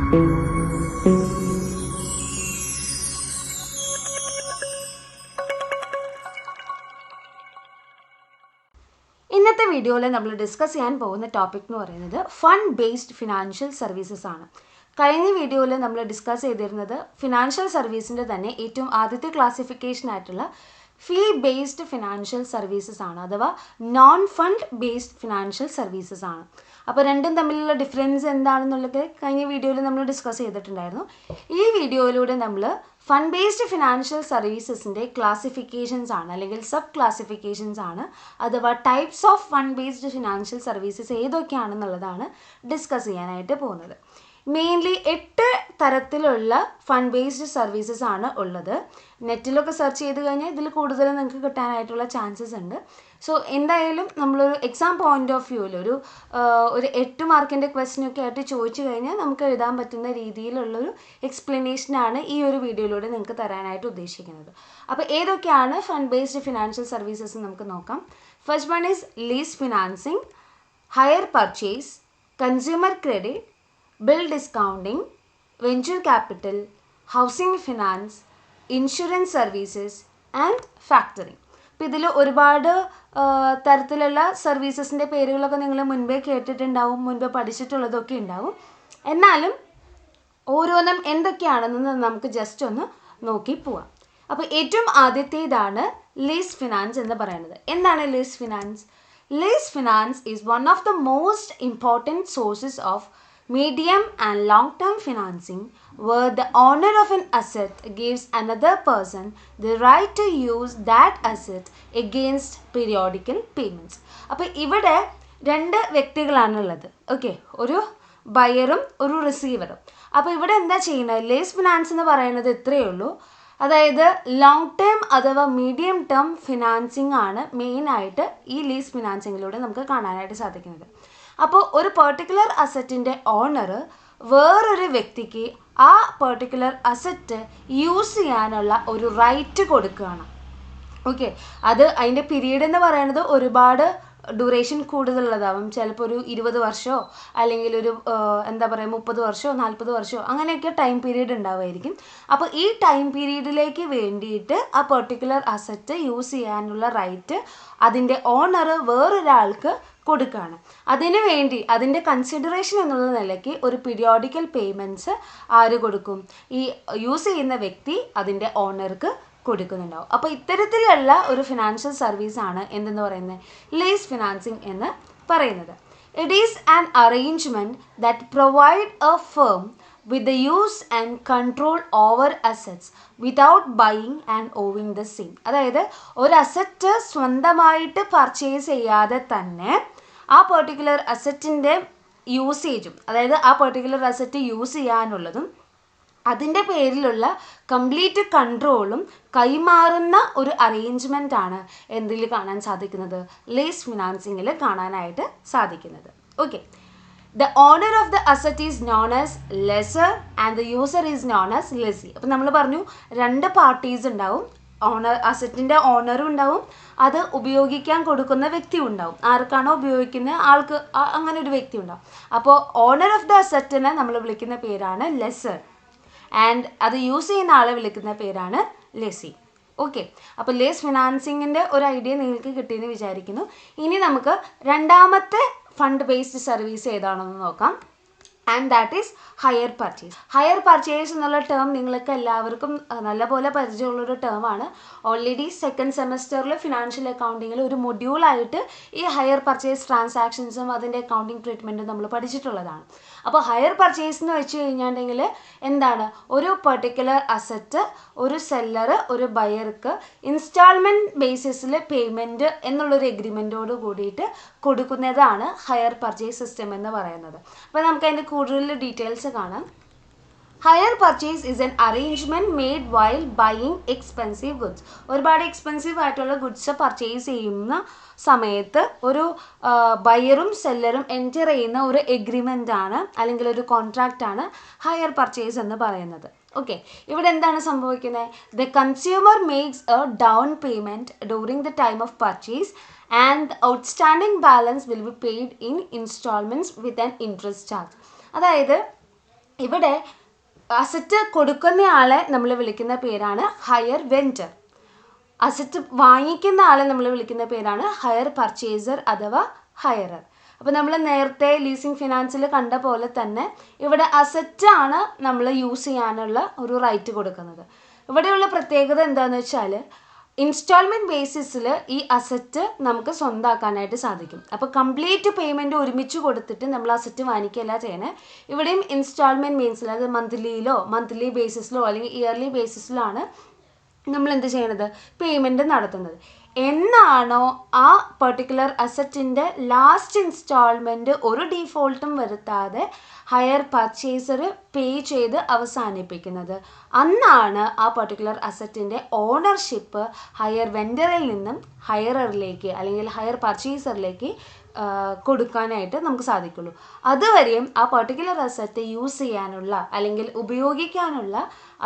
ഇന്നത്തെ വീഡിയോയിൽ നമ്മൾ ഡിസ്കസ് ചെയ്യാൻ പോകുന്ന ടോപ്പിക് എന്ന് പറയുന്നത് ഫണ്ട് ബേസ്ഡ് ഫിനാൻഷ്യൽ സർവീസസ് ആണ്. കഴിഞ്ഞ വീഡിയോയിൽ നമ്മൾ ഡിസ്കസ് ചെയ്തിരുന്നത് ഫിനാൻഷ്യൽ സർവീസിൻ്റെ തന്നെ ഏറ്റവും ആദ്യത്തെ ക്ലാസിഫിക്കേഷൻ ആയിട്ടുള്ള ഫീ ബേസ്ഡ് ഫിനാൻഷ്യൽ സർവീസസ് ആണ്, അഥവാ non fund based financial services ആണ്. അപ്പോൾ രണ്ടും തമ്മിലുള്ള ഡിഫറൻസ് എന്താണെന്നുള്ളത് കഴിഞ്ഞ വീഡിയോയിൽ നമ്മൾ ഡിസ്കസ് ചെയ്തിട്ടുണ്ടായിരുന്നു. ഈ വീഡിയോയിലൂടെ നമ്മൾ ഫണ്ട് ബേസ്ഡ് ഫിനാൻഷ്യൽ സർവീസസിൻ്റെ ക്ലാസിഫിക്കേഷൻസ് ആണ്, അല്ലെങ്കിൽ സബ് ക്ലാസിഫിക്കേഷൻസ് ആണ്, അഥവാ types of fund based financial services ഏതൊക്കെയാണെന്നുള്ളതാണ് ഡിസ്കസ് ചെയ്യാനായിട്ട് പോകുന്നത്. മെയിൻലി 8 തരത്തിലുള്ള ഫണ്ട് ബേസ്ഡ് സർവീസസ് ആണ് ഉള്ളത്. നെറ്റിലൊക്കെ സെർച്ച് ചെയ്ത് കഴിഞ്ഞാൽ ഇതിൽ കൂടുതൽ നിങ്ങൾക്ക് കിട്ടാനായിട്ടുള്ള ചാൻസസ് ഉണ്ട്. സോ എന്തായാലും നമ്മളൊരു എക്സാം പോയിന്റ് ഓഫ് വ്യൂവിൽ ഒരു 8 മാർക്കിൻ്റെ ക്വസ്റ്റ്യനൊക്കെ ആയിട്ട് ചോദിച്ചു കഴിഞ്ഞാൽ നമുക്ക് എഴുതാൻ പറ്റുന്ന രീതിയിലുള്ളൊരു എക്സ്പ്ലനേഷനാണ് ഈ ഒരു വീഡിയോയിലൂടെ നിങ്ങൾക്ക് തരാനായിട്ട് ഉദ്ദേശിക്കുന്നത്. അപ്പോൾ ഏതൊക്കെയാണ് ഫണ്ട് ബേസ്ഡ് ഫിനാൻഷ്യൽ സർവീസസ് നമുക്ക് നോക്കാം. First one is lease financing, higher purchase, consumer credit, bill discounting, venture capital, housing finance, insurance services and factoring. അപ്പോൾ ഇതിൽ ഒരുപാട് തരത്തിലുള്ള സർവീസസിൻ്റെ പേരുകളൊക്കെ നിങ്ങൾ മുൻപേ കേട്ടിട്ടുണ്ടാവും, മുൻപേ പഠിച്ചിട്ടുള്ളതൊക്കെ ഉണ്ടാവും. എന്നാലും ഓരോന്നും എന്തൊക്കെയാണെന്ന് നമുക്ക് ജസ്റ്റ് ഒന്ന് നോക്കി പോവാം. അപ്പോൾ ഏറ്റവും ആദ്യത്തേതാണ് ലീസ് ഫിനാൻസ് എന്ന് പറയുന്നത്. എന്താണ് lease finance? Lease finance is one of the most important sources of medium and long-term financing, where the owner of an asset gives another person the right to use that asset against periodical payments. അപ്പോൾ ഇവിടെ 2 വ്യക്തികളാണുള്ളത്. Okay, ഒരു ബയറും ഒരു റിസീവറും. അപ്പോൾ ഇവിടെ എന്താ ചെയ്യുന്നത്? Lease finance എന്ന് പറയുന്നത് ഇത്രയേ ഉള്ളൂ. അതായത് ലോങ് ടേം അഥവാ മീഡിയം ടേം ഫിനാൻസിങ് ആണ് മെയിനായിട്ട് ഈ ലീസ് ഫിനാൻസിങ്ങിലൂടെ നമുക്ക് കാണാനായിട്ട് സാധിക്കുന്നത്. അപ്പോൾ ഒരു പെർട്ടിക്കുലർ അസറ്റിൻ്റെ ഓണർ വേറൊരു വ്യക്തിക്ക് ആ പെർട്ടിക്കുലർ അസറ്റ് യൂസ് ചെയ്യാനുള്ള ഒരു റൈറ്റ് കൊടുക്കുകയാണ്. ഓക്കെ, അത് അതിൻ്റെ പീരീഡ് എന്ന് പറയുന്നത് ഒരുപാട് ഡ്യൂറേഷൻ കൂടുതലുള്ളതാവും. ചിലപ്പോൾ ഒരു 20 വർഷമോ അല്ലെങ്കിൽ ഒരു 30 വർഷമോ 40 വർഷമോ അങ്ങനെയൊക്കെ ടൈം പീരീഡ് ഉണ്ടാവുമായിരിക്കും. അപ്പോൾ ഈ ടൈം പീരീഡിലേക്ക് വേണ്ടിയിട്ട് ആ പെർട്ടിക്കുലർ അസറ്റ് യൂസ് ചെയ്യാനുള്ള റൈറ്റ് അതിൻ്റെ ഓണർ വേറൊരാൾക്ക് കൊടുക്കുകയാണ്. അതിനു വേണ്ടി അതിൻ്റെ കൺസിഡറേഷൻ എന്നുള്ള നിലയ്ക്ക് ഒരു പീരിയോഡിക്കൽ പേയ്മെൻറ്റ്സ് ആര് കൊടുക്കും? ഈ യൂസ് ചെയ്യുന്ന വ്യക്തി അതിൻ്റെ ഓണർക്ക് കൊടുക്കുന്നുണ്ടാവും. അപ്പോൾ ഇത്തരത്തിലുള്ള ഒരു ഫിനാൻഷ്യൽ സർവീസാണ് എന്തെന്ന് പറയുന്നത്? ലീസ് ഫിനാൻസിങ് എന്ന് പറയുന്നത്. It is an arrangement that provide A firm with the use and control over assets without buying and owing the same. അതായത് ഒരു അസറ്റ് സ്വന്തമായിട്ട് പർച്ചേസ് ചെയ്യാതെ തന്നെ ആ പെർട്ടിക്കുലർ അസറ്റിൻ്റെ യൂസേജും, അതായത് ആ പെർട്ടിക്കുലർ അസറ്റ് യൂസ് ചെയ്യാനുള്ളതും അതിൻ്റെ പേരിലുള്ള കംപ്ലീറ്റ് കൺട്രോളും കൈമാറുന്ന ഒരു അറേഞ്ച്മെൻ്റ് ആണ് എന്തിൽ കാണാൻ സാധിക്കുന്നത്? ലീസ് ഫിനാൻസിങ്ങിൽ കാണാനായിട്ട് സാധിക്കുന്നത്. Okay, the owner of the asset is known as lessor and the user is known as lessee. അപ്പോൾ നമ്മൾ പറഞ്ഞു 2 പാർട്ടീസ് ഉണ്ടാവും. അസറ്റിൻ്റെ ഓണറും ഉണ്ടാവും, അത് ഉപയോഗിക്കാൻ കൊടുക്കുന്ന വ്യക്തി ഉണ്ടാവും. ആർക്കാണോ ഉപയോഗിക്കുന്ന ആൾക്ക് അങ്ങനെ ഒരു വ്യക്തി ഉണ്ടാവും. അപ്പോൾ ഓണർ ഓഫ് ദ അസറ്റിനെ നമ്മൾ വിളിക്കുന്ന പേരാണ് ലെസർ, ആൻഡ് അത് യൂസ് ചെയ്യുന്ന ആളെ വിളിക്കുന്ന പേരാണ് ലെസി. ഓക്കെ, അപ്പോൾ ലീസ് ഫിനാൻസിങ്ങിൻ്റെ ഒരു ഐഡിയ നിങ്ങൾക്ക് കിട്ടിയെന്ന് വിചാരിക്കുന്നു. ഇനി നമുക്ക് രണ്ടാമത്തെ ഫണ്ട് ബേസ്ഡ് സർവീസ് ഏതാണെന്ന് നോക്കാം. And that is higher purchase. Higher purchase എന്നുള്ള ടേം നിങ്ങൾക്ക് എല്ലാവർക്കും നല്ലപോലെ പരിചയമുള്ളൊരു ടേമാണ്. ഓൾറെഡി 2nd സെമസ്റ്ററിൽ ഫിനാൻഷ്യൽ അക്കൗണ്ടിങ്ങിൽ ഒരു മൊഡ്യൂളായിട്ട് ഈ ഹയർ പർച്ചേസ് ട്രാൻസാക്ഷൻസും അതിൻ്റെ അക്കൗണ്ടിങ് ട്രീറ്റ്മെൻറ്റും നമ്മൾ പഠിച്ചിട്ടുള്ളതാണ്. അപ്പോൾ ഹയർ പർച്ചേസ് എന്ന് വെച്ച് കഴിഞ്ഞിട്ടുണ്ടെങ്കിൽ എന്താണ്? ഒരു പെർട്ടിക്കുലർ അസറ്റ് ഒരു സെല്ലർ ഒരു ബയർക്ക് ഇൻസ്റ്റാൾമെൻറ്റ് ബേസിസിൽ പേയ്മെൻറ്റ് എന്നുള്ളൊരു എഗ്രിമെൻറ്റോട് കൂടിയിട്ട് കൊടുക്കുന്നതാണ് ഹയർ പർച്ചേസ് സിസ്റ്റം എന്ന് പറയുന്നത്. അപ്പോൾ നമുക്ക് അതിൻ്റെ കൂടുതൽ ഡീറ്റെയിൽസ് കാണാം. Higher purchase is an arrangement made while buying expensive goods. ഒരുപാട് എക്സ്പെൻസീവ് ആയിട്ടുള്ള ഗുഡ്സ് പർച്ചേസ് ചെയ്യുന്ന സമയത്ത് ഒരു ബയറും സെല്ലറും എൻറ്റർ ചെയ്യുന്ന ഒരു എഗ്രിമെൻ്റ് ആണ്, അല്ലെങ്കിൽ ഒരു കോൺട്രാക്റ്റ് ആണ് ഹയർ പർച്ചേസ് എന്ന് പറയുന്നത്. ഓക്കെ, ഇവിടെ എന്താണ് സംഭവിക്കുന്നത്? The consumer makes A down payment during the time of purchase and outstanding balance will be paid in instalments with an interest charge. അതായത് ഇവിടെ അസറ്റ് കൊടുക്കുന്നയാളെ നമ്മൾ വിളിക്കുന്ന പേരാണ് ഹയർ വെൻഡർ. അസറ്റ് വാങ്ങിക്കുന്ന ആളെ നമ്മൾ വിളിക്കുന്ന പേരാണ് ഹയർ പർച്ചേസർ അഥവാ ഹയറർ. അപ്പോൾ നമ്മൾ നേരത്തെ ലീസിങ് ഫിനാൻസിൽ കണ്ട പോലെ തന്നെ ഇവിടെ അസറ്റാണ് നമ്മൾ യൂസ് ചെയ്യാനുള്ള ഒരു റൈറ്റ് കൊടുക്കുന്നത്. ഇവിടെയുള്ള പ്രത്യേകത എന്താണെന്ന് വെച്ചാൽ ഇൻസ്റ്റാൾമെൻറ്റ് ബേസിസിൽ ഈ അസറ്റ് നമുക്ക് സ്വന്തമാക്കാനായിട്ട് സാധിക്കും. അപ്പോൾ കംപ്ലീറ്റ് പേയ്മെൻറ്റ് ഒരുമിച്ച് കൊടുത്തിട്ട് നമ്മൾ അസറ്റ് വാങ്ങിക്കുകയല്ല ചെയ്യണേ. ഇവിടെയും ഇൻസ്റ്റാൾമെൻറ്റ് മീൻസിൽ അത് മന്ത്ലി ബേസിസിലോ അല്ലെങ്കിൽ ഇയർലി ബേസിസിലാണ് നമ്മൾ എന്ത് ചെയ്യണത്, പേയ്മെൻറ്റ് നടത്തുന്നത്. എന്നാണോ ആ പെർട്ടിക്കുലർ അസറ്റിൻ്റെ ലാസ്റ്റ് ഇൻസ്റ്റാൾമെൻറ്റ് ഒരു ഡീഫോൾട്ടും വരുത്താതെ ഹയർ പർച്ചേസർ പേ ചെയ്ത് അവസാനിപ്പിക്കുന്നത്, അന്നാണ് ആ പെർട്ടിക്കുലർ അസറ്റിൻ്റെ ഓണർഷിപ്പ് ഹയർ വെൻഡറിൽ നിന്നും ഹയററിലേക്ക് അല്ലെങ്കിൽ ഹയർ പർച്ചേസറിലേക്ക് കൊടുക്കാനായിട്ട് നമുക്ക് സാധിക്കുള്ളൂ. അതുവരെയും ആ പെർട്ടിക്കുലർ അസറ്റ് യൂസ് ചെയ്യാനുള്ള അല്ലെങ്കിൽ ഉപയോഗിക്കാനുള്ള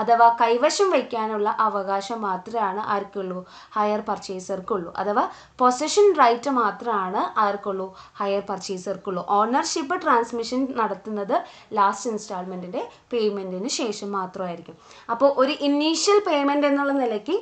അഥവാ കൈവശം വയ്ക്കാനുള്ള അവകാശം മാത്രമാണ് ആർക്കുള്ളൂ, ഹയർ പർച്ചേസർക്കുള്ളൂ. അഥവാ പൊസഷൻ റൈറ്റ് മാത്രമാണ് ആർക്കുള്ളൂ, ഹയർ പർച്ചേസർക്കുള്ളൂ. ഓണർഷിപ്പ് ട്രാൻസ്മിഷൻ നടത്തുന്നത് ലാസ്റ്റ് ഇൻസ്റ്റാൾമെൻറ്റിൻ്റെ പേയ്മെൻറ്റിന് ശേഷം മാത്രമായിരിക്കും. അപ്പോൾ ഒരു ഇനീഷ്യൽ പേയ്മെൻറ്റ് എന്നുള്ള നിലയ്ക്ക്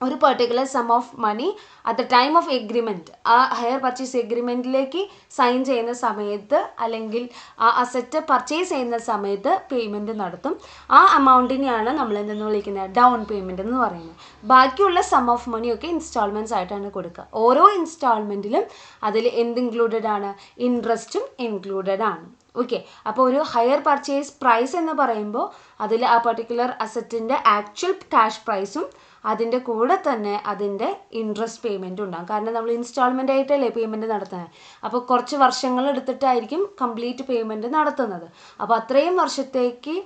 ഒരു particular sum of money at the time of agreement, ആ ഹയർ പർച്ചേസ് എഗ്രിമെൻറ്റിലേക്ക് സൈൻ ചെയ്യുന്ന സമയത്ത് അല്ലെങ്കിൽ ആ അസറ്റ് പർച്ചേസ് ചെയ്യുന്ന സമയത്ത് പേയ്മെൻറ്റ് നടത്തും. ആ എമൗണ്ടിനെയാണ് നമ്മൾ എന്തെന്ന് വിളിക്കുന്നത്, ഡൗൺ പേയ്മെൻറ്റ് എന്ന് പറയുന്നത്. ബാക്കിയുള്ള സം ഓഫ് മണിയൊക്കെ ഇൻസ്റ്റാൾമെൻറ്റ്സ് ആയിട്ടാണ് കൊടുക്കുക. ഓരോ ഇൻസ്റ്റാൾമെൻറ്റിലും അതിൽ എന്ത് ഇൻക്ലൂഡഡ് ആണ്, ഇൻട്രസ്റ്റും ഇൻക്ലൂഡഡ് ആണ്. ഓക്കെ, അപ്പോൾ ഒരു ഹയർ പർച്ചേസ് പ്രൈസ് എന്ന് പറയുമ്പോൾ അതിൽ ആ പെർട്ടിക്കുലർ അസറ്റിൻ്റെ ആക്ച്വൽ ക്യാഷ് പ്രൈസും അതിൻ്റെ കൂടെ തന്നെ അതിൻ്റെ ഇൻട്രസ്റ്റ് പേയ്മെൻറ്റും ഉണ്ടാകും. കാരണം നമ്മൾ ഇൻസ്റ്റാൾമെൻ്റ് ആയിട്ടല്ലേ പേയ്മെൻറ്റ് നടത്തുന്നത്. അപ്പോൾ കുറച്ച് വർഷങ്ങൾ എടുത്തിട്ടായിരിക്കും കംപ്ലീറ്റ് പേയ്മെൻറ്റ് നടത്തുന്നത്. അപ്പോൾ അത്രയും വർഷത്തേക്ക്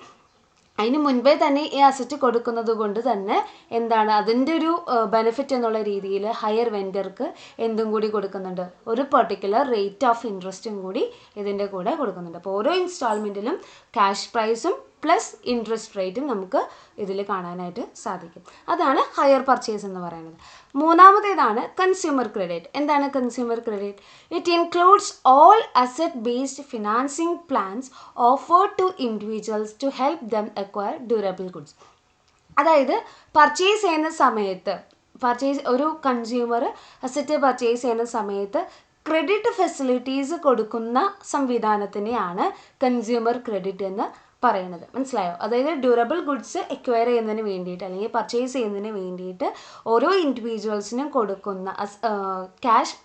അതിന് മുൻപേ തന്നെ ഈ അസറ്റ് കൊടുക്കുന്നത് കൊണ്ട് തന്നെ എന്താണ് അതിൻ്റെ ഒരു ബെനിഫിറ്റ് എന്നുള്ള രീതിയിൽ ഹയർ വെൻഡർക്ക് എന്തും കൂടി കൊടുക്കുന്നുണ്ട്, ഒരു പെർട്ടിക്കുലർ റേറ്റ് ഓഫ് ഇൻട്രസ്റ്റും കൂടി ഇതിൻ്റെ കൂടെ കൊടുക്കുന്നുണ്ട്. അപ്പോൾ ഓരോ ഇൻസ്റ്റാൾമെൻറ്റിലും ക്യാഷ് പ്രൈസും പ്ലസ് ഇൻട്രസ്റ്റ് റേറ്റും നമുക്ക് ഇതിൽ കാണാനായിട്ട് സാധിക്കും. അതാണ് ഹയർ പർച്ചേസ് എന്ന് പറയുന്നത്. മൂന്നാമത്തേതാണ് കൺസ്യൂമർ ക്രെഡിറ്റ്. എന്താണ് consumer credit? It includes all asset based financing plans offered to individuals to help them acquire durable goods. അതായത് പർച്ചേസ് ചെയ്യുന്ന സമയത്ത് ഒരു കൺസ്യൂമർ അസറ്റ് പർച്ചേസ് ചെയ്യുന്ന സമയത്ത് ക്രെഡിറ്റ് ഫെസിലിറ്റീസ് കൊടുക്കുന്ന സംവിധാനത്തിനെയാണ് കൺസ്യൂമർ ക്രെഡിറ്റ് എന്ന് പറയുന്നത്. മനസ്സിലായോ? അതായത് ഡ്യൂറബിൾ ഗുഡ്സ് എക്വയർ ചെയ്യുന്നതിന് വേണ്ടിയിട്ട് അല്ലെങ്കിൽ പർച്ചേസ് ചെയ്യുന്നതിന് വേണ്ടിയിട്ട് ഓരോ ഇൻഡിവിജ്വൽസിനും കൊടുക്കുന്ന ക്യാഷ്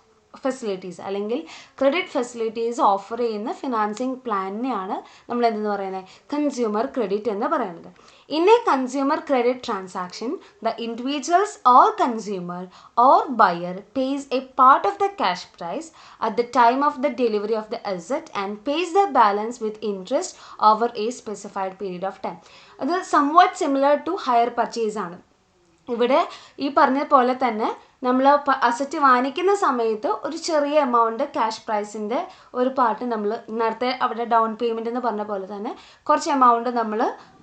ഫെസിലിറ്റീസ് അല്ലെങ്കിൽ ക്രെഡിറ്റ് ഫെസിലിറ്റീസ് ഓഫർ ചെയ്യുന്ന ഫിനാൻസിങ് പ്ലാനിനെയാണ് നമ്മൾ എന്തെന്ന് പറയുന്നത്, കൺസ്യൂമർ ക്രെഡിറ്റ് എന്ന് പറയുന്നത്. In a consumer credit transaction, the individuals or consumer or buyer pays a part of the cash price at the time of the delivery of the asset and pays the balance with interest over a specified period of time. അത് somewhat similar to hire purchase ആണ്. ഇവിടെ ഈ പറഞ്ഞ പോലെ തന്നെ നമ്മൾ asset വാങ്ങിക്കുന്ന സമയത്ത് ഒരു ചെറിയ എമൗണ്ട് ക്യാഷ് പ്രൈസിൻ്റെ ഒരു പാർട്ട് നമ്മൾ നേരത്തെ അവിടെ ഡൗൺ പേയ്മെൻറ്റ് എന്ന് പറഞ്ഞ പോലെ തന്നെ കുറച്ച് എമൗണ്ട് നമ്മൾ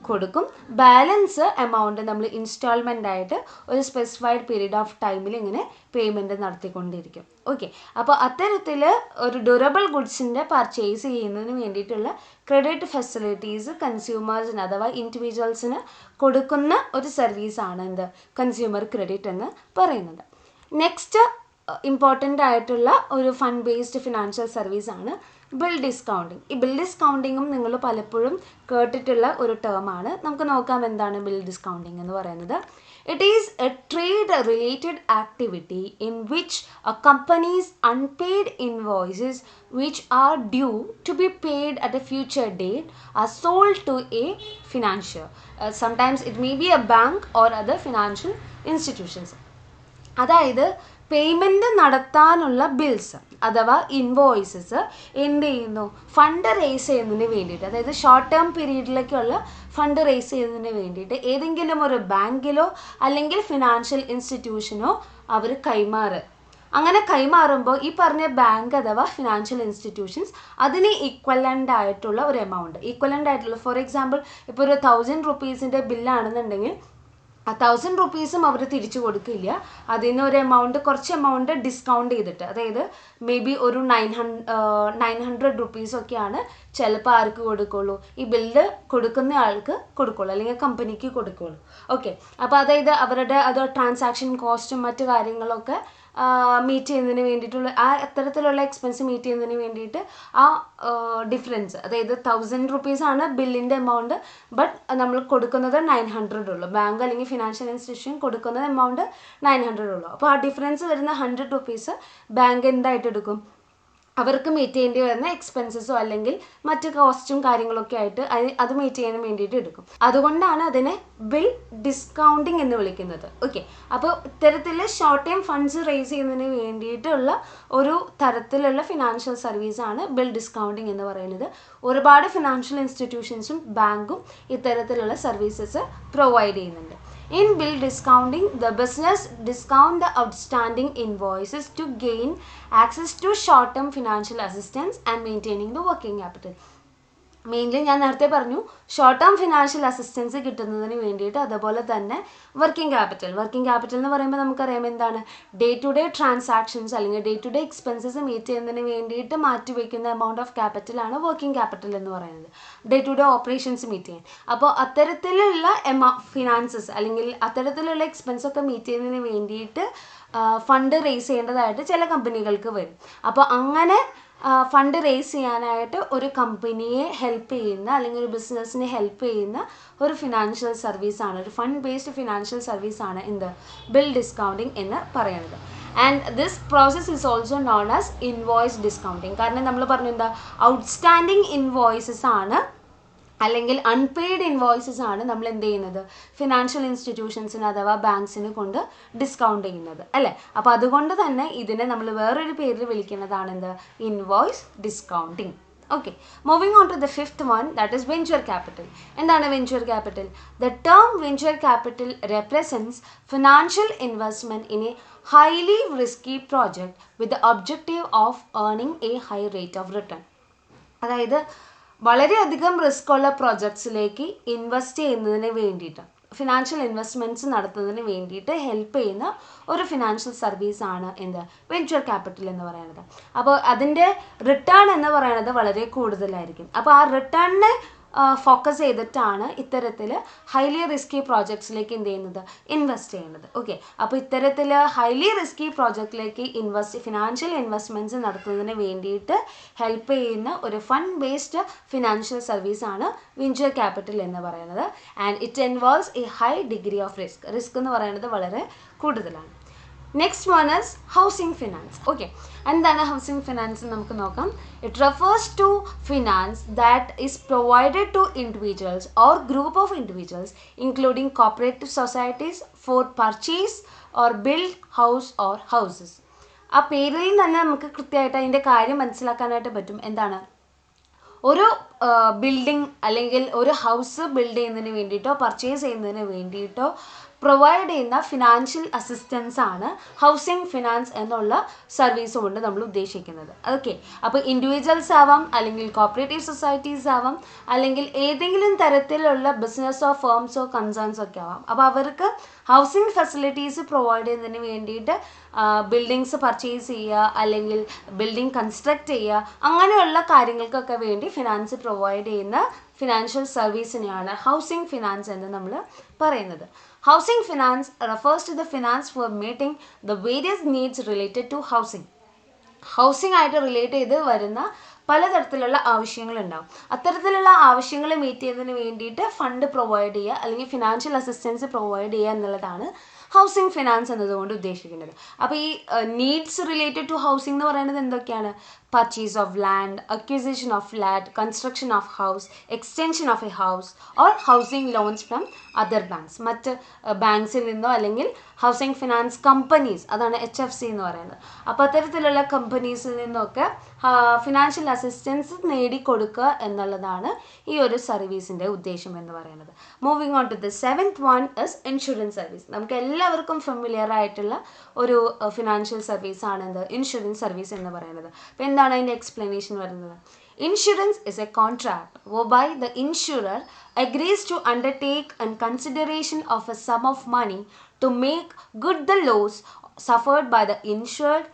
കൊടുക്കും. ബാലൻസ് എമൗണ്ട് നമ്മൾ ഇൻസ്റ്റാൾമെൻ്റ് ആയിട്ട് ഒരു സ്പെസിഫൈഡ് പീരീഡ് ഓഫ് ടൈമിൽ ഇങ്ങനെ പേയ്മെൻറ്റ് നടത്തിക്കൊണ്ടിരിക്കും. ഓക്കെ, അപ്പോൾ അത്തരത്തിൽ ഒരു ഡ്യൂറബിൾ ഗുഡ്സിൻ്റെ പർച്ചേസ് ചെയ്യുന്നതിന് വേണ്ടിയിട്ടുള്ള ക്രെഡിറ്റ് ഫെസിലിറ്റീസ് കൺസ്യൂമേഴ്സിന് അഥവാ ഇൻഡിവിജ്വൽസിന് കൊടുക്കുന്ന ഒരു സർവീസാണ് എന്ത്, കൺസ്യൂമർ ക്രെഡിറ്റ് എന്ന് പറയുന്നത്. നെക്സ്റ്റ് ഇമ്പോർട്ടൻ്റ് ആയിട്ടുള്ള ഒരു ഫണ്ട് ബേസ്ഡ് ഫിനാൻഷ്യൽ സർവീസാണ് ബിൽ ഡിസ്കൗണ്ടിങ്. ഈ ബിൽ ഡിസ്കൗണ്ടിങ്ങും നിങ്ങൾ പലപ്പോഴും കേട്ടിട്ടുള്ള ഒരു ടേമാണ്. നമുക്ക് നോക്കാം എന്താണ് ബിൽ ഡിസ്കൗണ്ടിങ് എന്ന് പറയുന്നത്. It is a trade related activity in which a company's unpaid invoices which are due to be paid at a future date are sold to a financier. Sometimes it may be a bank or other financial institutions. അതായത് payment നടത്താനുള്ള bills അഥവാ invoices എന്ത് ചെയ്യുന്നു, fund raise ചെയ്യുന്നതിന് വേണ്ടിയിട്ട്, അതായത് short term പീരീഡിലേക്കുള്ള fund raise ചെയ്യുന്നതിന് വേണ്ടിയിട്ട് ഏതെങ്കിലും ഒരു ബാങ്കിലോ അല്ലെങ്കിൽ ഫിനാൻഷ്യൽ ഇൻസ്റ്റിറ്റ്യൂഷനോ അവർ അങ്ങനെ കൈമാറുമ്പോൾ ഈ പറഞ്ഞ ബാങ്ക് അഥവാ ഫിനാൻഷ്യൽ ഇൻസ്റ്റിറ്റ്യൂഷൻസ് അതിന് ഈക്വലൻ്റ് ആയിട്ടുള്ള ഒരു എമൗണ്ട്, ഫോർ എക്സാമ്പിൾ ഇപ്പോൾ ഒരു 1000 rupees ബില്ലാണെന്നുണ്ടെങ്കിൽ ആ 1000 റുപ്പീസും അവർ തിരിച്ചു കൊടുക്കില്ല. അതിൽ നിന്ന് ഒരു എമൗണ്ട്, കുറച്ച് എമൗണ്ട് ഡിസ്കൗണ്ട് ചെയ്തിട്ട്, അതായത് മേ ബി ഒരു 900 റുപ്പീസൊക്കെയാണ് ചിലപ്പോൾ ആർക്ക് കൊടുക്കുള്ളൂ, ഈ ബില്ല് കൊടുക്കുന്ന ആൾക്ക് കൊടുക്കുള്ളൂ, അല്ലെങ്കിൽ കമ്പനിക്ക് കൊടുക്കുള്ളൂ. ഓക്കെ, അപ്പോൾ അതായത് അവരുടെ അത് ട്രാൻസാക്ഷൻ കോസ്റ്റും മറ്റു കാര്യങ്ങളൊക്കെ മീറ്റ് ചെയ്യുന്നതിന് വേണ്ടിയിട്ടുള്ള, ആ അത്തരത്തിലുള്ള എക്സ്പെൻസ് മീറ്റ് ചെയ്യുന്നതിന് വേണ്ടിയിട്ട് ആ ഡിഫറൻസ്, അതായത് 1000 റുപ്പീസാണ് ബില്ലിൻ്റെ എമൗണ്ട്, ബട്ട് നമ്മൾ കൊടുക്കുന്നത് 900 ഉള്ളൂ. ബാങ്ക് അല്ലെങ്കിൽ ഫിനാൻഷ്യൽ ഇൻസ്റ്റിറ്റ്യൂഷൻ കൊടുക്കുന്ന എമൗണ്ട് 900 ഉള്ളൂ. അപ്പോൾ ആ ഡിഫറൻസ് വരുന്ന 100 റുപ്പീസ് ബാങ്ക് എന്തായിട്ട് എടുക്കും, അവർക്ക് മീറ്റ് ചെയ്യേണ്ടി വരുന്ന എക്സ്പെൻസസോ അല്ലെങ്കിൽ മറ്റ് കോസ്റ്റും കാര്യങ്ങളൊക്കെ ആയിട്ട് അത് മീറ്റ് ചെയ്യാൻ വേണ്ടിയിട്ട് എടുക്കും. അതുകൊണ്ടാണ് അതിനെ ബിൽ ഡിസ്കൗണ്ടിങ് എന്ന് വിളിക്കുന്നത്. ഓക്കെ, അപ്പോൾ ഇത്തരത്തിൽ ഷോർട്ട് ടൈം ഫണ്ട്സ് റേസ് ചെയ്യുന്നതിന് വേണ്ടിയിട്ടുള്ള ഒരു തരത്തിലുള്ള ഫിനാൻഷ്യൽ സർവീസാണ് ബിൽ ഡിസ്കൗണ്ടിങ് എന്ന് പറയുന്നത്. ഒരുപാട് ഫിനാൻഷ്യൽ ഇൻസ്റ്റിറ്റ്യൂഷൻസും ബാങ്കും ഇത്തരത്തിലുള്ള സർവീസസ് പ്രൊവൈഡ് ചെയ്യുന്നുണ്ട്. In bill discounting, the business discount the outstanding invoices to gain access to short-term financial assistance and maintaining the working capital. Mainly ഞാൻ നേരത്തെ പറഞ്ഞു ഷോർട്ട് ടേം ഫിനാൻഷ്യൽ അസിസ്റ്റൻസ് കിട്ടുന്നതിന് വേണ്ടിയിട്ട്, അതുപോലെ തന്നെ വർക്കിംഗ് ക്യാപിറ്റൽ എന്ന് പറയുമ്പോൾ നമുക്കറിയാം എന്താണ്, ഡേ ടു ഡേ ട്രാൻസാക്ഷൻസ് അല്ലെങ്കിൽ day to day expenses meet ചെയ്യുന്നതിന് വേണ്ടിയിട്ട് മാറ്റിവെക്കുന്ന എമൗണ്ട് ഓഫ് ക്യാപിറ്റലാണ് വർക്കിംഗ് ക്യാപിറ്റൽ എന്ന് പറയുന്നത്, day to day operations meet ചെയ്യാൻ. അപ്പോൾ അത്തരത്തിലുള്ള ഫിനാൻസസ് അല്ലെങ്കിൽ അത്തരത്തിലുള്ള എക്സ്പെൻസ് ഒക്കെ മീറ്റ് ചെയ്യുന്നതിന് വേണ്ടിയിട്ട് ഫണ്ട് റേസ് ചെയ്യേണ്ടതായിട്ട് ചില കമ്പനികൾക്ക് വരും. അപ്പോൾ അങ്ങനെ ഫണ്ട് റേസ് ചെയ്യാനായിട്ട് ഒരു കമ്പനിയെ ഹെൽപ്പ് ചെയ്യുന്ന അല്ലെങ്കിൽ ഒരു ബിസിനസ്സിനെ ഹെൽപ്പ് ചെയ്യുന്ന ഒരു ഫിനാൻഷ്യൽ സർവീസാണ്, ഒരു ഫണ്ട് ബേസ്ഡ് ഫിനാൻഷ്യൽ സർവീസാണ് എന്ത്, ബിൽ ഡിസ്കൗണ്ടിങ് എന്ന് പറയുന്നത്. And this process is also known as invoice discounting. കാരണം നമ്മൾ പറഞ്ഞു എന്താ, ഔട്ട്സ്റ്റാൻഡിങ് ഇൻവോയ്സസ് ആണ് അല്ലെങ്കിൽ അൺപെയ്ഡ് ഇൻവോയ്സസ് ആണ് നമ്മൾ എന്ത് ചെയ്യുന്നത്, ഫിനാൻഷ്യൽ ഇൻസ്റ്റിറ്റ്യൂഷൻസിന് അഥവാ ബാങ്ക്സിന് കൊണ്ട് ഡിസ്കൗണ്ട് ചെയ്യുന്നത് അല്ലേ. അപ്പോൾ അതുകൊണ്ട് തന്നെ ഇതിനെ നമ്മൾ വേറൊരു പേരിൽ വിളിക്കുന്നതാണ് എന്ത്, invoice discounting. Okay, moving on to the fifth one, that is venture capital. എന്താണ് venture capital? The term venture capital represents financial investment in a highly risky project with the objective of earning a high rate of return. അതായത് വളരെയധികം risk ഉള്ള പ്രോജക്ട്സിലേക്ക് invest ചെയ്യുന്നതിന് വേണ്ടിയിട്ട്, financial investments നടത്തുന്നതിന് വേണ്ടിയിട്ട് help ചെയ്യുന്ന ഒരു ഫിനാൻഷ്യൽ സർവീസാണ് എന്ത്, വെഞ്ചർ ക്യാപിറ്റൽ എന്ന് പറയുന്നത്. അപ്പോൾ അതിൻ്റെ റിട്ടേൺ എന്ന് പറയുന്നത് വളരെ കൂടുതലായിരിക്കും. അപ്പോൾ ആ റിട്ടേണിനെ ഫോക്കസ് ചെയ്തിട്ടാണ് ഇത്തരത്തിൽ ഹൈലി റിസ്കി പ്രോജക്ട്സിലേക്ക് എന്ത് ചെയ്യുന്നത്, ഇൻവെസ്റ്റ് ചെയ്യുന്നത്. ഓക്കെ, അപ്പോൾ ഇത്തരത്തിൽ ഹൈലി റിസ്കി പ്രോജക്റ്റിലേക്ക് ഫിനാൻഷ്യൽ ഇൻവെസ്റ്റ്മെൻറ്റ്സ് നടത്തുന്നതിന് വേണ്ടിയിട്ട് ഹെൽപ്പ് ചെയ്യുന്ന ഒരു ഫണ്ട് ബേസ്ഡ് ഫിനാൻഷ്യൽ സർവീസാണ് വെഞ്ചർ ക്യാപിറ്റൽ എന്ന് പറയുന്നത്. And it involves a high degree of risk എന്ന് പറയുന്നത് വളരെ കൂടുതലാണ്. Next one is housing finance. Okay, എന്താണ് ഹൗസിംഗ് ഫിനാൻസ് നമുക്ക് നോക്കാം. It refers to finance that is provided to individuals or group of individuals including cooperative societies for purchase or build house or houses. ആ പേരിൽ തന്നെ നമുക്ക് കൃത്യമായിട്ട് അതിൻ്റെ കാര്യം മനസ്സിലാക്കാനായിട്ട് പറ്റും. എന്താണ്, ഒരു ബിൽഡിംഗ് അല്ലെങ്കിൽ ഒരു ഹൗസ് ബിൽഡ് ചെയ്യുന്നതിന് വേണ്ടിയിട്ടോ പർച്ചേസ് ചെയ്യുന്നതിന് വേണ്ടിയിട്ടോ പ്രൊവൈഡ് ചെയ്യുന്ന ഫിനാൻഷ്യൽ അസിസ്റ്റൻസ് ആണ് ഹൗസിംഗ് ഫിനാൻസ് എന്നുള്ള സർവീസ് കൊണ്ട് നമ്മൾ ഉദ്ദേശിക്കുന്നത്. ഓക്കെ, അപ്പോൾ ഇൻഡിവിജ്വൽസ് ആവാം, അല്ലെങ്കിൽ കോപ്പറേറ്റീവ് സൊസൈറ്റീസ് ആവാം, അല്ലെങ്കിൽ ഏതെങ്കിലും തരത്തിലുള്ള ബിസിനസ്സോ ഫേംസോ കൺസേൺസോ ഒക്കെ ആവാം. അപ്പോൾ അവർക്ക് ഹൗസിംഗ് ഫെസിലിറ്റീസ് പ്രൊവൈഡ് ചെയ്യുന്നതിന് വേണ്ടിയിട്ട് ബിൽഡിങ്സ് പർച്ചേസ് ചെയ്യുക അല്ലെങ്കിൽ ബിൽഡിംഗ് കൺസ്ട്രക്റ്റ് ചെയ്യുക, അങ്ങനെയുള്ള കാര്യങ്ങൾക്കൊക്കെ വേണ്ടി ഫിനാൻസ് പ്രൊവൈഡ് ചെയ്യുന്ന ഫിനാൻഷ്യൽ സർവീസിനെയാണ് ഹൗസിംഗ് ഫിനാൻസ് എന്ന് നമ്മൾ പറയുന്നത്. Housing finance refers to the finance for meeting the various needs related to housing. Housing ആയിട്ട് റിലേറ്റ് ചെയ്ത് വരുന്ന പലതരത്തിലുള്ള ആവശ്യങ്ങളുണ്ടാവും. അത്തരത്തിലുള്ള ആവശ്യങ്ങൾ മീറ്റ് ചെയ്യുന്നതിന് വേണ്ടിയിട്ട് ഫണ്ട് പ്രൊവൈഡ് ചെയ്യുക അല്ലെങ്കിൽ ഫിനാൻഷ്യൽ അസിസ്റ്റൻസ് പ്രൊവൈഡ് ചെയ്യുക എന്നുള്ളതാണ് ഹൗസിംഗ് ഫിനാൻസ് എന്നതുകൊണ്ട് ഉദ്ദേശിക്കുന്നത്. അപ്പോൾ ഈ നീഡ്സ് റിലേറ്റഡ് ടു ഹൗസിംഗ് എന്ന് പറയുന്നത് എന്തൊക്കെയാണ്? Purchase of land, acquisition of flat, construction of house, extension of A house or housing loans from other banks. മറ്റ് ബാങ്ക്സിൽ നിന്നോ അല്ലെങ്കിൽ ഹൗസിംഗ് ഫിനാൻസ് കമ്പനീസ്, അതാണ് HFC എന്ന് പറയുന്നത്. അപ്പോൾ അത്തരത്തിലുള്ള കമ്പനീസിൽ നിന്നൊക്കെ ഫിനാൻഷ്യൽ അസിസ്റ്റൻസ് നേടിക്കൊടുക്കുക എന്നുള്ളതാണ് ഈ ഒരു സർവീസിൻ്റെ ഉദ്ദേശം എന്ന് പറയുന്നത്. Moving on to the seventh one is insurance service. നമുക്ക് എല്ലാവർക്കും ഫെമിലിയർ ആയിട്ടുള്ള ഒരു ഫിനാൻഷ്യൽ സർവീസാണ് എന്ത്, ഇൻഷുറൻസ് സർവീസ് എന്ന് പറയുന്നത്. അപ്പോൾ എന്താണ് അതിൻ്റെ എക്സ്പ്ലനേഷൻ വരുന്നത്? Insurance is a contract whereby the insurer agrees to undertake in consideration of a sum of money to make good the loss suffered by the insured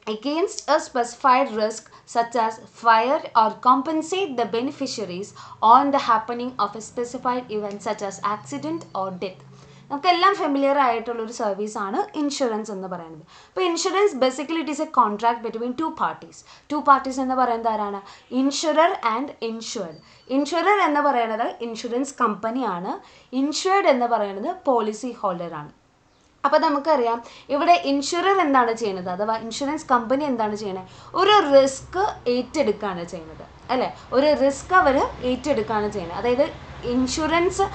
against a specified risk such as fire or compensate the beneficiaries on the happening of a specified event such as accident or death. നമുക്കെല്ലാം familiar ആയിട്ടുള്ളൊരു സർവീസാണ് insurance എന്ന് പറയുന്നത്. അപ്പോൾ insurance basically it is A contract between two parties എന്ന് പറയുന്നത് ആരാണ്? Insurer and insured. Insurer എന്ന് പറയുന്നത് ഇൻഷുറൻസ് കമ്പനിയാണ്. ഇൻഷുർഡ് എന്ന് പറയുന്നത് പോളിസി ഹോൾഡറാണ്. അപ്പോൾ നമുക്കറിയാം ഇവിടെ ഇൻഷുറർ എന്താണ് ചെയ്യുന്നത്, അഥവാ ഇൻഷുറൻസ് കമ്പനി എന്താണ് ചെയ്യുന്നത്? ഒരു റിസ്ക് ഏറ്റെടുക്കുകയാണ് ചെയ്യുന്നത്, അല്ലേ? ഒരു റിസ്ക് അവർ ഏറ്റെടുക്കുകയാണ് ചെയ്യുന്നത്. അതായത് ഇൻഷുറൻസ്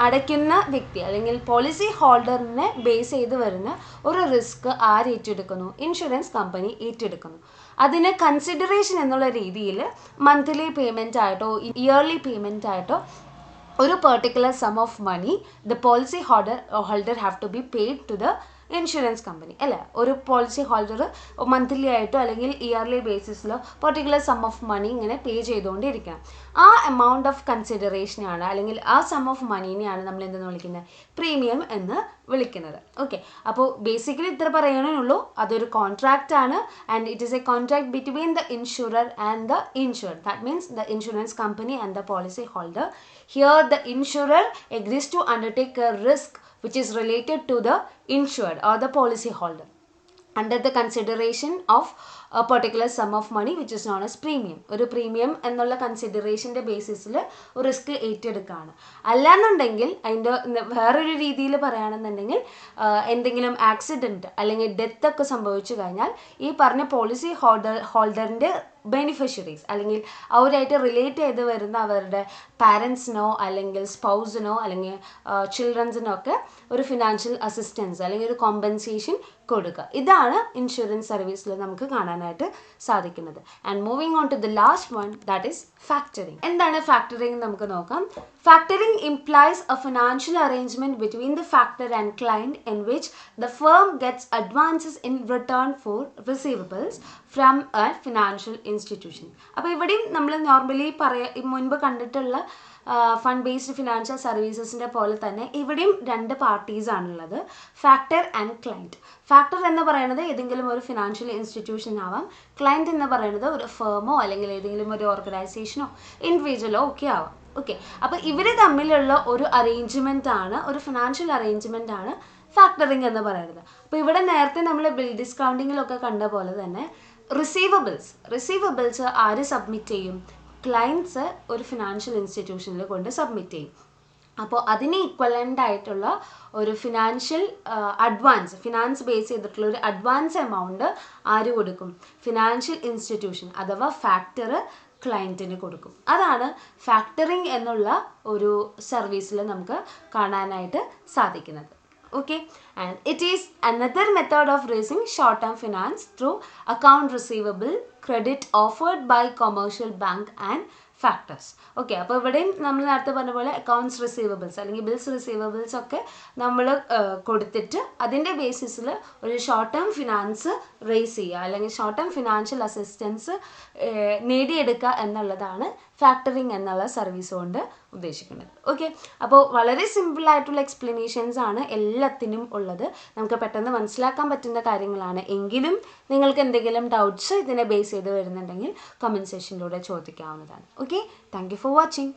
അടയ്ക്കുന്ന വ്യക്തി അല്ലെങ്കിൽ പോളിസി ഹോൾഡറിനെ ബേസ് ചെയ്ത് വരുന്ന ഒരു റിസ്ക് ആര് ഏറ്റെടുക്കുന്നു? ഇൻഷുറൻസ് കമ്പനി ഏറ്റെടുക്കുന്നു. അതിന് കൺസിഡറേഷൻ എന്നുള്ള രീതിയിൽ മന്ത്ലി പേയ്മെൻ്റ് ആയിട്ടോ ഇയർലി പേയ്മെൻ്റ് ആയിട്ടോ ഒരു particular sum of money the policy holder have to be paid to the insurance company, അല്ലേ? ഒരു പോളിസി ഹോൾഡർ മന്ത്ലി ആയിട്ടോ അല്ലെങ്കിൽ ഇയർലി ബേസിസിലോ പെർട്ടിക്കുലർ സം ഓഫ് മണി ഇങ്ങനെ പേ ചെയ്തുകൊണ്ടിരിക്കണം. ആ എമൗണ്ട് ഓഫ് കൺസിഡറേഷനാണ് അല്ലെങ്കിൽ ആ സം ഓഫ് മണീനെയാണ് നമ്മൾ എന്തെന്ന് വിളിക്കുന്നത്? പ്രീമിയം എന്ന് വിളിക്കുന്നത്. ഓക്കെ, അപ്പോൾ ബേസിക്കലി ഇത്ര പറയാനുള്ളൂ. അതൊരു കോൺട്രാക്റ്റ് ആണ് and it is A contract between the insurer and the insured. That means the insurance company and the policy holder. Here the insurer agrees to undertake a risk which is related to the insured or the policy holder under the consideration of a particular sum of money which is known as premium. ഒരു premium എന്നുള്ള കൺസിഡറേഷൻ്റെ ബേസിസിൽ ഒരു risk ഏറ്റെടുക്കുകയാണ്. അല്ലാന്നുണ്ടെങ്കിൽ അതിൻ്റെ വേറൊരു രീതിയിൽ പറയുകയാണെന്നുണ്ടെങ്കിൽ എന്തെങ്കിലും accident അല്ലെങ്കിൽ ഡെത്ത് ഒക്കെ സംഭവിച്ചു കഴിഞ്ഞാൽ ഈ പറഞ്ഞ പോളിസി ഹോൾഡറിൻ്റെ ബെനിഫിഷ്യറീസ് അല്ലെങ്കിൽ അവരായിട്ട് റിലേറ്റ് ചെയ്ത് വരുന്ന അവരുടെ പാരൻസിനോ അല്ലെങ്കിൽ സ്പൗസിനോ അല്ലെങ്കിൽ ചിൽഡ്രൻസിനോ ഒക്കെ ഒരു ഫിനാൻഷ്യൽ അസിസ്റ്റൻസ് അല്ലെങ്കിൽ ഒരു കോമ്പൻസേഷൻ കൊടുക്കുക. ഇതാണ് ഇൻഷുറൻസ് സർവീസിൽ നമുക്ക് കാണാനായിട്ട് സാധിക്കുന്നത്. And moving on to the last one, that is factoring. എന്താണ് ഫാക്ടറിങ് നമുക്ക് നോക്കാം. Factoring implies a financial arrangement between the factor and client in which the firm gets advances in return for receivables from a financial institution. അപ്പോൾ ഇവിടെയും നമ്മൾ normally മുൻപ് കണ്ടിട്ടുള്ള fund based financial സർവീസസിൻ്റെ പോലെ തന്നെ ഇവിടെയും രണ്ട് പാർട്ടീസാണുള്ളത്, ഫാക്ടർ ആൻഡ് ക്ലയൻറ്റ്. ഫാക്ടർ എന്ന് പറയുന്നത് ഏതെങ്കിലും ഒരു ഫിനാൻഷ്യൽ ഇൻസ്റ്റിറ്റ്യൂഷൻ ആവാം. ക്ലയൻറ്റ് എന്ന് പറയുന്നത് ഒരു ഫേമോ അല്ലെങ്കിൽ ഏതെങ്കിലും ഒരു ഓർഗനൈസേഷനോ ഇൻഡിവിജ്വലോ ഒക്കെ ആവാം. ഓക്കെ, അപ്പോൾ ഇവർ തമ്മിലുള്ള ഒരു അറേഞ്ച്മെൻ്റ് ആണ്, ഒരു ഫിനാൻഷ്യൽ അറേഞ്ച്മെൻ്റ് ആണ് ഫാക്ടറിങ് എന്ന് പറയുന്നത്. അപ്പോൾ ഇവിടെ നേരത്തെ നമ്മൾ ബിൽ ഡിസ്കൗണ്ടിങ്ങിലൊക്കെ കണ്ട പോലെ തന്നെ റിസീവബിൾസ് ആര് സബ്മിറ്റ് ചെയ്യും? ക്ലയൻറ്റ്സ് ഒരു ഫിനാൻഷ്യൽ ഇൻസ്റ്റിറ്റ്യൂഷനിൽ കൊണ്ട് സബ്മിറ്റ് ചെയ്യും. അപ്പോൾ അതിന് ഈക്വലൻ്റ് ആയിട്ടുള്ള ഒരു ഫിനാൻഷ്യൽ അഡ്വാൻസ്, ഫിനാൻസ് ബേസ് ചെയ്തിട്ടുള്ള ഒരു അഡ്വാൻസ് എമൗണ്ട് ആര് കൊടുക്കും? ഫിനാൻഷ്യൽ ഇൻസ്റ്റിറ്റ്യൂഷൻ അഥവാ ഫാക്ടർ ക്ലയൻറ്റിന് കൊടുക്കും. അതാണ് ഫാക്ടറിങ് എന്നുള്ള ഒരു സർവീസിൽ നമുക്ക് കാണാനായിട്ട് സാധിക്കുന്നത്. Okay, and it is another method of raising short-term finance through account receivable credit offered by commercial bank and factors. Okay, അപ്പോൾ ഇവിടെയും നമ്മൾ നേരത്തെ പറഞ്ഞ പോലെ അക്കൗണ്ട്സ് റിസീവബിൾസ് അല്ലെങ്കിൽ ബിൽസ് റിസീവബിൾസ് ഒക്കെ നമ്മൾ കൊടുത്തിട്ട് അതിൻ്റെ ബേസിസിൽ ഒരു ഷോർട്ട് ടേം ഫിനാൻസ് റേസ് ചെയ്യുക അല്ലെങ്കിൽ ഷോർട്ട് ടേം ഫിനാൻഷ്യൽ അസിസ്റ്റൻസ് നേടിയെടുക്കുക എന്നുള്ളതാണ് ഫാക്ടറിങ് എന്നുള്ള സർവീസ് കൊണ്ട് ഉദ്ദേശിക്കുന്നത്. ഓക്കെ, അപ്പോൾ വളരെ സിമ്പിളായിട്ടുള്ള എക്സ്പ്ലനേഷൻസ് ആണ് എല്ലാത്തിനും ഉള്ളത്. നമുക്ക് പെട്ടെന്ന് മനസ്സിലാക്കാൻ പറ്റുന്ന കാര്യങ്ങളാണ്. എങ്കിലും നിങ്ങൾക്ക് എന്തെങ്കിലും ഡൗട്ട്സ് ഇതിനെ ബേസ് ചെയ്ത് വരുന്നുണ്ടെങ്കിൽ കമൻറ്റ് സെക്ഷനിലൂടെ ചോദിക്കാവുന്നതാണ്. Okay, thank you for watching.